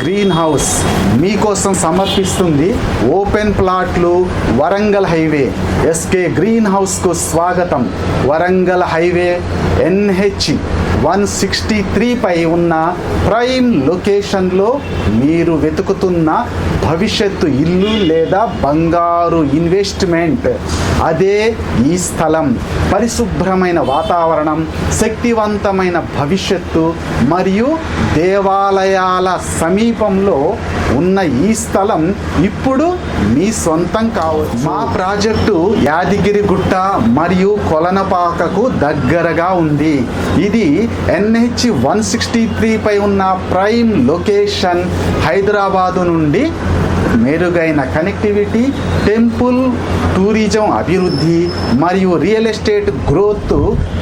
Green house మీకోసం సమర్పిస్తుంది open ప్లాట్లు వరంగల్ హైవే. ఎస్కే గ్రీన్ హౌస్కు స్వాగతం. వరంగల్ హైవే NH 163 పై ఉన్న ప్రైమ్ లొకేషన్లో మీరు వెతుకుతున్న భవిష్యత్తు ఇల్లు లేదా బంగారు ఇన్వెస్ట్మెంట్ అదే ఈ స్థలం. పరిశుభ్రమైన వాతావరణం, శక్తివంతమైన భవిష్యత్తు మరియు దేవాలయాల సమీపంలో ఉన్న ఈ స్థలం ఇప్పుడు మీ సొంతం కావచ్చు. మా ప్రాజెక్టు యాదగిరిగుట్ట మరియు కొలనపాకకు దగ్గరగా ఉంది. ఇది NH 163 పై ఉన్న ప్రైమ్ లొకేషన్. హైదరాబాదు నుండి మెరుగైన కనెక్టివిటీ, టెంపుల్ టూరిజం అభివృద్ధి మరియు రియల్ ఎస్టేట్ గ్రోత్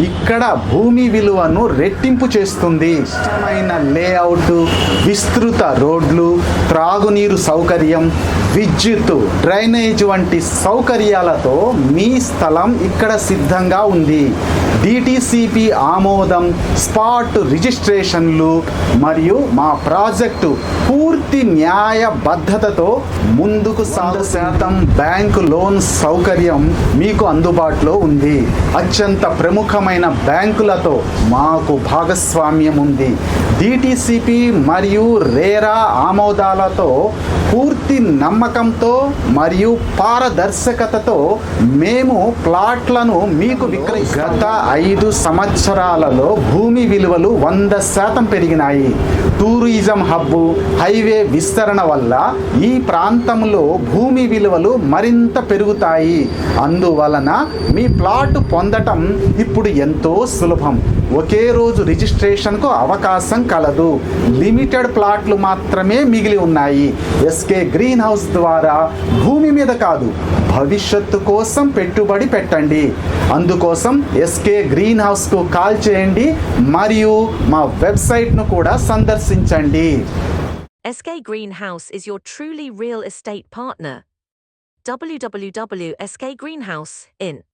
ఇక్కడ భూమి విలువను రెట్టింపు చేస్తుంది. ఇష్టమైన లేఅవుట్, విస్తృత రోడ్లు, త్రాగునీరు సౌకర్యం, విద్యుత్, డ్రైనేజ్ వంటి సౌకర్యాలతో మీ స్థలం ఇక్కడ సిద్ధంగా ఉంది. DTCP ఆమోదం, స్పాట్ రిజిస్ట్రేషన్లు మరియు మా ప్రాజెక్టు పూర్తి న్యాయబద్ధతతో ముందుకు 100% బ్యాంకు లోన్ సౌకర్యం మీకు అందుబాటులో ఉంది. అత్యంత ప్రముఖమైన బ్యాంకులతో మాకు భాగస్వామ్యం ఉంది. DTCP మరియు రేరా ఆమోదాలతో పూర్తి నమ్మకంతో మరియు పారదర్శకతతో మేము ప్లాట్లను మీకు విక్రయిస్తాము. గత 5 సంవత్సరాలలో భూమి విలువలు 100% పెరిగినాయి. టూరిజం హబ్బు, హైవే విస్తరణ వల్ల ఈ ప్రాంతంలో భూమి విలువలు మరింత పెరుగుతాయి. అందువలన మీ ప్లాట్ పొందటం ఇప్పుడు ఎంతో సులభం. ఒకే రోజు రిజిస్ట్రేషన్కు అవకాశం కలదు. లిమిటెడ్ ప్లాట్లు మాత్రమే మిగిలి ఉన్నాయి. ఎస్కే గ్రీన్ హౌస్ ద్వారా భూమి మీద కాదు, భవిష్యత్తు కోసం పెట్టుబడి పెట్టండి. అందుకోసం ఎస్కే గ్రీన్ హౌస్కు కాల్ చేయండి మరియు మా వెబ్సైట్ను కూడా సందర్శించండి. SK Greenhouse is your truly real estate partner. www.skgreenhouse.in